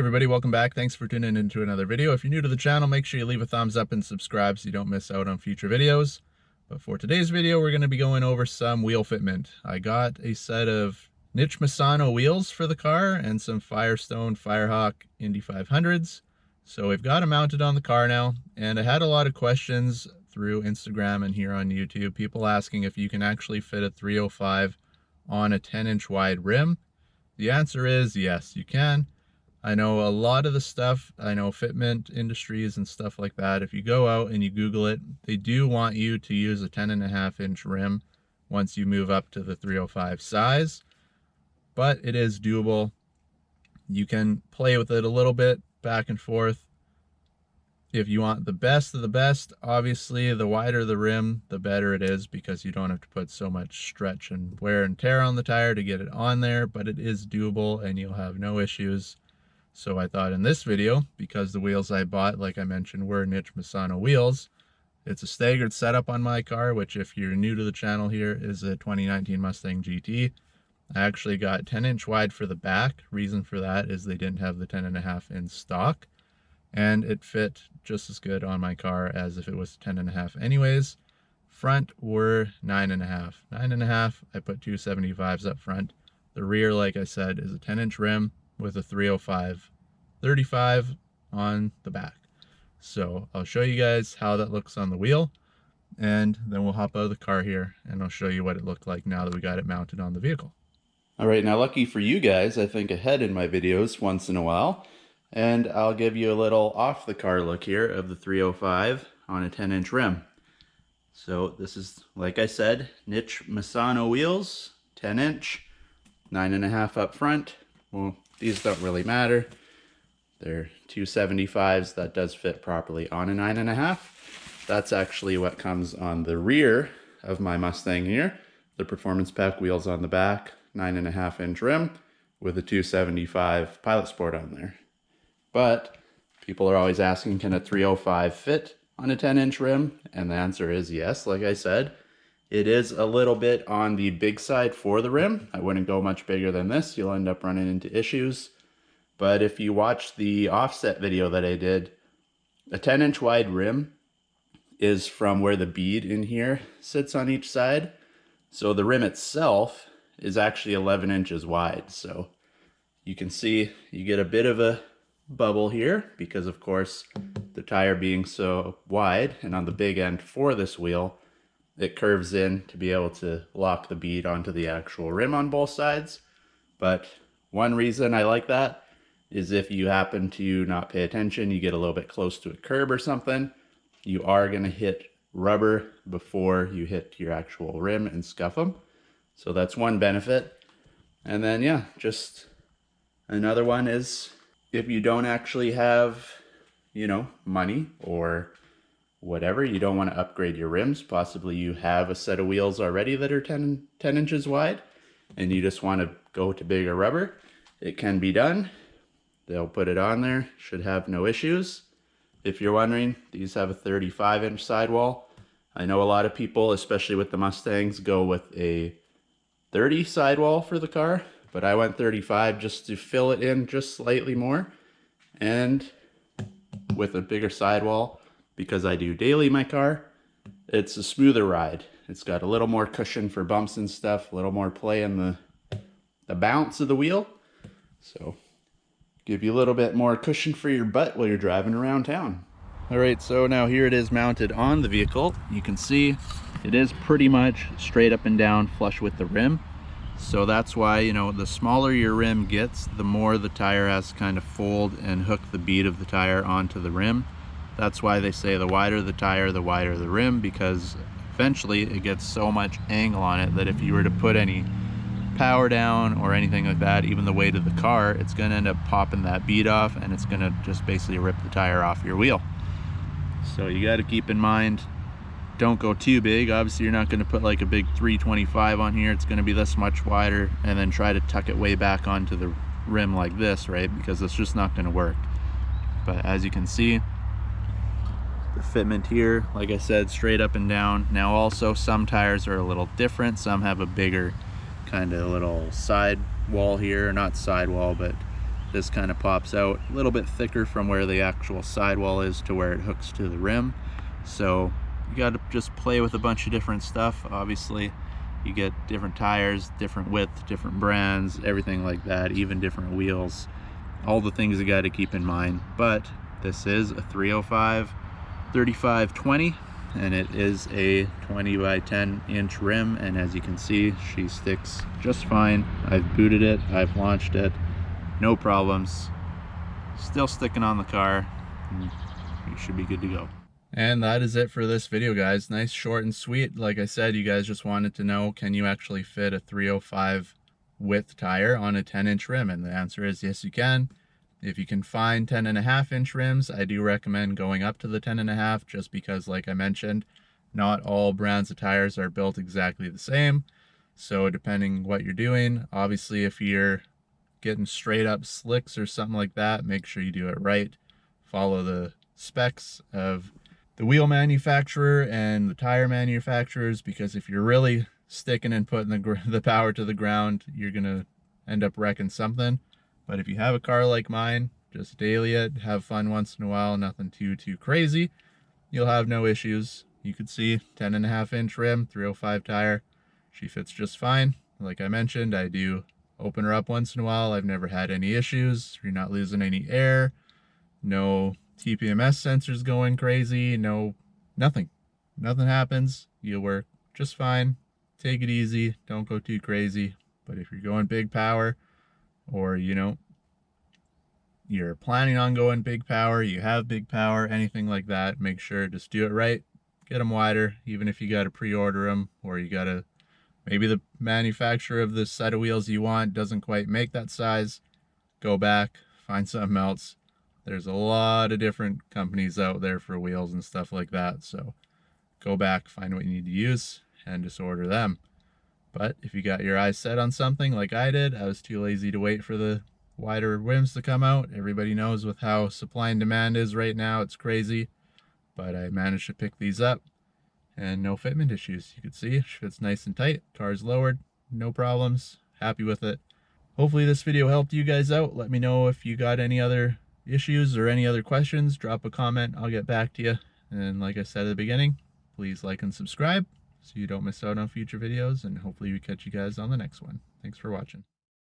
everybody, welcome back. Thanks for tuning into another video. If you're new to the channel, make sure you leave a thumbs up and subscribe so you don't miss out on future videos. But for today's video, we're going to be going over some wheel fitment. I got a set of niche Misano wheels for the car and some Firestone Firehawk Indy 500s. So we've got them mounted on the car now, and I had a lot of questions through Instagram and here on YouTube, people asking if you can actually fit a 305 on a 10-inch wide rim. The answer is yes, you can. I know a lot of the stuff, I know fitment industries and stuff like that, if you go out and you Google it, they do want you to use a 10.5-inch rim once you move up to the 305 size, but it is doable. You can play with it a little bit back and forth. If you want the best of the best, obviously the wider the rim, the better it is, because you don't have to put so much stretch and wear and tear on the tire to get it on there, but it is doable and you'll have no issues. So I thought in this video, because the wheels I bought, like I mentioned, were niche Misano wheels, it's a staggered setup on my car, which if you're new to the channel here, is a 2019 Mustang GT. I actually got 10-inch wide for the back. Reason for that is they didn't have the 10.5 in stock, and it fit just as good on my car as if it was 10.5 anyways. Front were 9.5. 9.5, I put 275s up front. The rear, like I said, is a 10-inch rim with a 305 35 on the back. So I'll show you guys how that looks on the wheel, and then we'll hop out of the car here and I'll show you what it looked like now that we got it mounted on the vehicle. All right, now lucky for you guys, I think ahead in my videos once in a while, and I'll give you a little off the car look here of the 305 on a 10-inch rim. So this is, like I said, niche Misano wheels, 10-inch, 9.5 up front. Well, these don't really matter. They're 275s. That does fit properly on a 9.5. That's actually what comes on the rear of my Mustang here. The Performance Pack wheels on the back, 9.5-inch rim with a 275 Pilot Sport on there. But people are always asking, can a 305 fit on a 10-inch rim? And the answer is yes, like I said. It is a little bit on the big side for the rim. I wouldn't go much bigger than this. You'll end up running into issues. But if you watch the offset video that I did, a 10-inch wide rim is from where the bead in here sits on each side. So the rim itself is actually 11 inches wide. So you can see you get a bit of a bubble here because, of course, the tire being so wide and on the big end for this wheel, it curves in to be able to lock the bead onto the actual rim on both sides. But one reason I like that is if you happen to not pay attention, you get a little bit close to a curb or something, you are going to hit rubber before you hit your actual rim and scuff them. So that's one benefit. And then, yeah, just another one is if you don't actually have, money or whatever, you don't want to upgrade your rims, possibly you have a set of wheels already that are 10 inches wide and you just want to go to bigger rubber, it can be done. They'll put it on there, should have no issues. If you're wondering, these have a 35-inch sidewall. I know a lot of people, especially with the Mustangs, go with a 30 sidewall for the car, but I went 35 just to fill it in just slightly more, and with a bigger sidewall, because I do daily my car, it's a smoother ride. It's got a little more cushion for bumps and stuff, a little more play in the bounce of the wheel. So give you a little bit more cushion for your butt while you're driving around town. All right, so now here it is mounted on the vehicle. You can see it is pretty much straight up and down flush with the rim. So that's why, the smaller your rim gets, the more the tire has to kind of fold and hook the bead of the tire onto the rim. That's why they say the wider the tire, the wider the rim, because eventually it gets so much angle on it that if you were to put any power down or anything like that, even the weight of the car, it's going to end up popping that bead off and it's going to just basically rip the tire off your wheel. So you got to keep in mind, don't go too big. Obviously you're not going to put like a big 325 on here. It's going to be this much wider, and then try to tuck it way back onto the rim like this, right? Because it's just not going to work. But as you can see, the fitment here, like I said, straight up and down. Now also some tires are a little different. Some have a bigger kind of little side wall here, not side wall, but this kind of pops out a little bit thicker from where the actual sidewall is to where it hooks to the rim. So you got to just play with a bunch of different stuff. Obviously you get different tires, different width, different brands, everything like that, even different wheels, all the things you got to keep in mind. But this is a 305 35/20, and it is a 20 by 10 inch rim, and as you can see, she sticks just fine. I've booted it, I've launched it, no problems, still sticking on the car, and you should be good to go. And that is it for this video, guys. Nice, short and sweet. Like I said, you guys just wanted to know, can you actually fit a 305 width tire on a 10-inch rim? And the answer is yes, you can. If you can find 10.5-inch rims, I do recommend going up to the 10.5, just because, like I mentioned, not all brands of tires are built exactly the same. So depending what you're doing, obviously if you're getting straight up slicks or something like that, make sure you do it right. Follow the specs of the wheel manufacturer and the tire manufacturers, because if you're really sticking and putting the power to the ground, you're gonna end up wrecking something. But if you have a car like mine, just daily it, have fun once in a while, nothing too crazy, you'll have no issues. You could see 10.5-inch rim, 305 tire, she fits just fine. Like I mentioned, I do open her up once in a while. I've never had any issues. You're not losing any air, no TPMS sensors going crazy, nothing happens. You'll work just fine. Take it easy, don't go too crazy. But if you're going big power, or you're planning on going big power, you have big power, anything like that, make sure just do it right. Get them wider, even if you got to pre-order them, or you got to, maybe the manufacturer of the set of wheels you want doesn't quite make that size, go back, find something else. There's a lot of different companies out there for wheels and stuff like that, so go back, find what you need to use, and just order them. But if you got your eyes set on something like I did, I was too lazy to wait for the wider rims to come out. Everybody knows with how supply and demand is right now, it's crazy. But I managed to pick these up, and no fitment issues. You can see it fits nice and tight, car's lowered, no problems, happy with it. Hopefully this video helped you guys out. Let me know if you got any other issues or any other questions. Drop a comment, I'll get back to you. And like I said at the beginning, please like and subscribe so you don't miss out on future videos, and hopefully we catch you guys on the next one. Thanks for watching.